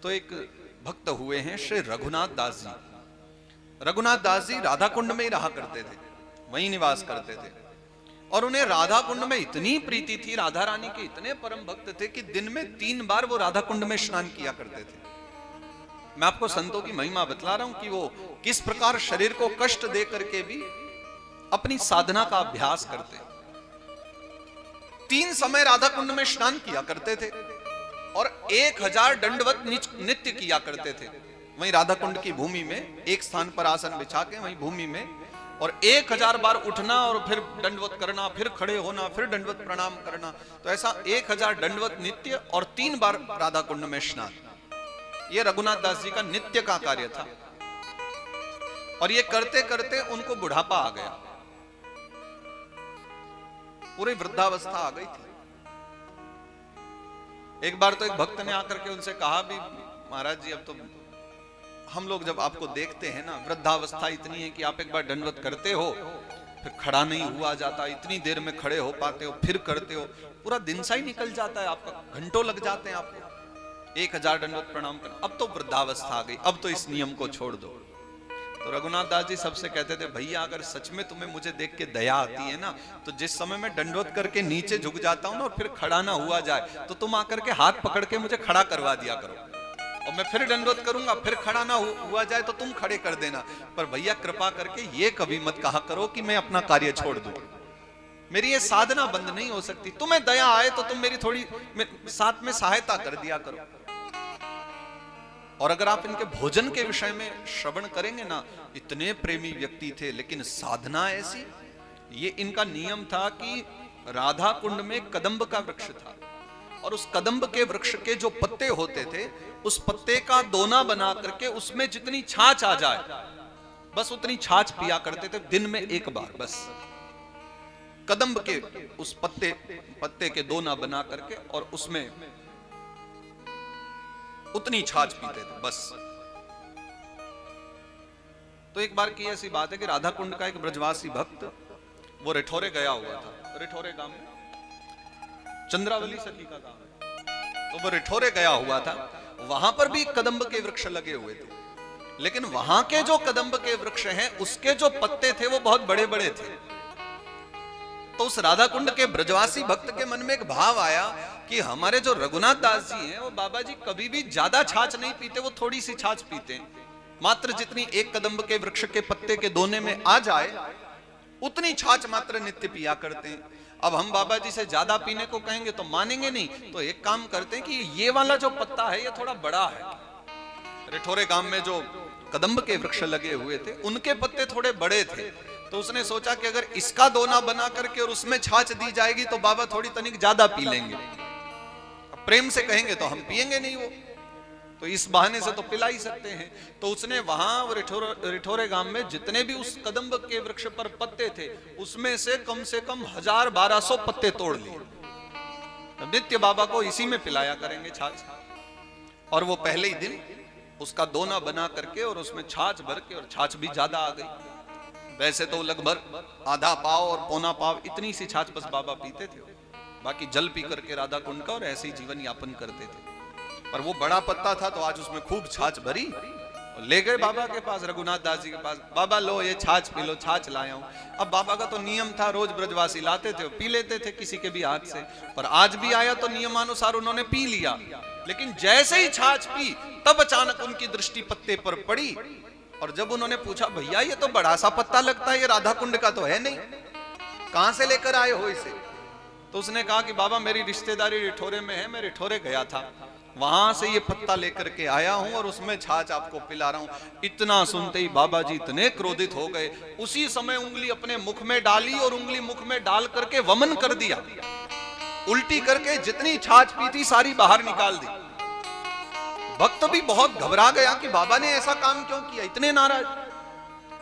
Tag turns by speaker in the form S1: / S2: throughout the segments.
S1: तो एक भक्त हुए हैं श्री रघुनाथ दास जी। रघुनाथ दास जी राधा कुंड में ही रहा करते थे, वहीं निवास करते थे और उन्हें राधा कुंड में इतनी प्रीति थी, राधा रानी के इतने परम भक्त थे कि दिन में 3 बार वो राधा कुंड में स्नान किया करते थे। मैं आपको संतों की महिमा बतला रहा हूं कि वो किस प्रकार शरीर को कष्ट दे करके भी अपनी साधना का अभ्यास करते। 3 समय राधा कुंड में स्नान किया करते थे और 1000 दंडवत नित्य किया करते थे। वहीं राधा कुंड की भूमि में एक स्थान पर आसन बिछा के वहीं भूमि में, और 1000 बार उठना और फिर दंडवत करना, फिर खड़े होना, फिर दंडवत प्रणाम करना। तो ऐसा 1000 दंडवत नित्य और 3 बार राधा कुंड में स्नान, ये रघुनाथ दास जी का नित्य का कार्य था। और ये करते करते उनको बुढ़ापा आ गया, पूरी वृद्धावस्था आ गई थी। एक बार तो एक भक्त ने आकर के उनसे कहा भी महाराज जी, अब तो हम लोग जब आपको देखते हैं ना, वृद्धावस्था इतनी है कि आप एक बार दंडवत करते हो फिर खड़ा नहीं हुआ जाता, इतनी देर में खड़े हो पाते हो, फिर करते हो, पूरा दिन सा ही निकल जाता है आपका, घंटों लग जाते हैं आपको 1000 दंडवत प्रणाम करना। अब तो वृद्धावस्था आ गई, अब तो इस नियम को छोड़ दो। तो रघुनाथ दास जी सबसे कहते थे, भैया अगर सच में तुम्हें मुझे देख के दया आती है ना, तो जिस समय मैं दंडवत करके नीचे झुक जाता हूं ना और फिर खड़ा ना हुआ जाए, तो तुम आकर के हाथ पकड़ के मुझे खड़ा करवा दिया करो, और मैं फिर दंडवत करूंगा, फिर खड़ा ना हुआ जाए तो तुम खड़े कर देना। पर भैया कृपा करके ये कभी मत कहा करो कि मैं अपना कार्य छोड़ दूं, मेरी ये साधना बंद नहीं हो सकती। तुम्हें दया आए तो तुम मेरी थोड़ी साथ में सहायता कर दिया करो। और अगर आप इनके भोजन के विषय में श्रवण करेंगे ना, इतने प्रेमी व्यक्ति थे, लेकिन साधना ऐसी, ये इनका नियम था कि राधा कुंड में कदम्ब का वृक्ष था और उस कदम्ब के वृक्ष के जो पत्ते होते थे, उस पत्ते का दोना बना करके उसमें जितनी छाछ आ जाए बस उतनी छाछ पिया करते थे दिन में 1 बार। बस कदम्ब के उस पत्ते के दोना बना करके और उसमें उतनी छाछ पीते थे बस। तो एक बार की ऐसी बात है कि राधा कुंड का एक ब्रजवासी भक्त वो रिठौरे गया हुआ था। रिठौरे गांव में चंद्रावली सखी का गांव है, तो वो रिठौरे गया हुआ था। वहां पर भी कदम्ब के वृक्ष लगे हुए थे, लेकिन वहां के जो कदम्ब के वृक्ष हैं उसके जो पत्ते थे वो बहुत बड़े बड़े थे। तो उस राधा कुंड के ब्रजवासी भक्त के मन में एक भाव आया कि हमारे जो रघुनाथ दास जी हैं वो बाबा जी कभी भी ज्यादा छाछ नहीं पीते, वो थोड़ी सी छाछ पीते हैं, मात्र जितनी एक कदम्ब के वृक्ष के पत्ते के दोने में आ जाए उतनी छाछ मात्र नित्य पिया करते हैं। अब हम बाबा जी से ज्यादा पीने को कहेंगे तो मानेंगे नहीं, तो एक काम करते हैं कि ये वाला जो पत्ता है ये थोड़ा बड़ा है। रिठौरे गांव में जो कदम्ब के वृक्ष लगे हुए थे उनके पत्ते थोड़े बड़े थे, तो उसने सोचा कि अगर इसका दोना बना करके और उसमें छाछ दी जाएगी तो बाबा थोड़ी तनिक ज्यादा पी लेंगे, प्रेम से कहेंगे तो हम पिएंगे नहीं, वो तो इस बहाने से तो पिला ही सकते हैं। तो उसने वहां रिठौरे गांव में जितने भी उस कदम्ब के वृक्ष पर पत्ते थे उसमें से कम 1000-1200 पत्ते तोड़ लिए। नित्य बाबा को इसी में पिलाया करेंगे छाछ। और वो पहले ही दिन उसका दोना बना करके और उसमें छाछ भर के, और छाछ भी ज्यादा आ गई, वैसे तो लगभग आधा पाव और पौना पाव इतनी सी छाछ बस बाबा पीते थे, बाकी जल पी करके राधा कुंड का और ऐसे ही जीवन यापन करते थे। पर वो बड़ा पत्ता था तो आज उसमें खूब छाछ भरी और ले गए बाबा के पास, रघुनाथ दास जी के पास। बाबा लो ये छाछ पी लो, छाछ लाया हूं। अब बाबा का तो नियम था, रोज ब्रजवासी लाते थे, पी लेते थे किसी के भी हाथ से, पर आज भी आया तो नियमानुसार उन्होंने पी लिया। लेकिन जैसे ही छाछ पी तब अचानक उनकी दृष्टि पत्ते पर पड़ी, और जब उन्होंने पूछा भैया ये तो बड़ा सा पत्ता लगता है, ये राधा कुंड का तो है नहीं, कहां से लेकर आए हो इसे? तो उसने कहा कि बाबा मेरी रिश्तेदारी रिठौरे में है, मैं रिठौरे गया था, वहां से ये पत्ता लेकर के आया हूं और उसमें छाछ आपको पिला रहा हूं। इतना सुनते ही बाबा जी इतने क्रोधित हो गए, उसी समय उंगली अपने मुख में डाली और उंगली मुख में डाल करके वमन कर दिया, उल्टी करके जितनी छाछ पी थी सारी बाहर निकाल दी। भक्त भी बहुत घबरा गया कि बाबा ने ऐसा काम क्यों किया, इतने नाराज।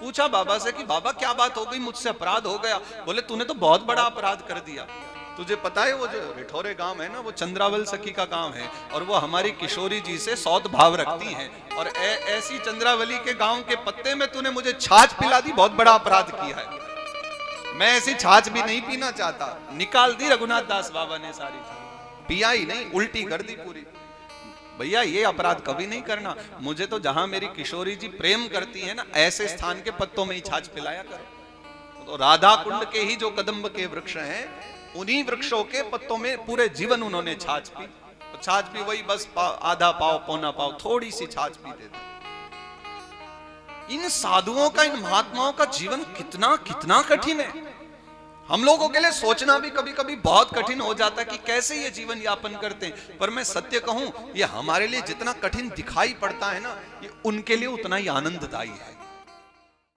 S1: पूछा बाबा से कि बाबा क्या बात हो गई, मुझसे अपराध हो गया? बोले तूने तो बहुत बड़ा अपराध कर दिया। तुझे पता है वो जो रिठौरे गांव है ना, वो चंद्रावल सखी का गांव है और वो हमारी किशोरी जी से सौत भाव रखती हैं, और ऐसी चंद्रावली के गांव के पत्ते में तूने मुझे छाछ पिला दी, बहुत बड़ा अपराध किया है। मैं ऐसी छाछ भी नहीं पीना चाहता। निकाल दी रघुनाथ दास बाबा ने सारी, पिया ही नहीं, उल्टी कर दी पूरी। भैया ये अपराध कभी नहीं करना। मुझे तो जहां मेरी किशोरी जी प्रेम करती है ना, ऐसे स्थान के पत्तों में ही छाछ पिलाया करो। तो राधा कुंड के ही जो कदम्ब के वृक्ष हैं, उन्हीं वृक्षों के पत्तों में पूरे जीवन उन्होंने छाछ पी। तो छाछ भी वही बस आधा पाव पौना पाव, थोड़ी सी छाछ पीते थे। इन साधुओं का, इन महात्माओं का जीवन कितना कितना कठिन है। हम लोगों के लिए सोचना भी कभी कभी बहुत कठिन हो जाता है कि कैसे ये जीवन यापन करते हैं। पर मैं सत्य कहूं, ये हमारे लिए जितना कठिन दिखाई पड़ता है ना, ये उनके लिए उतना ही आनंददायी है।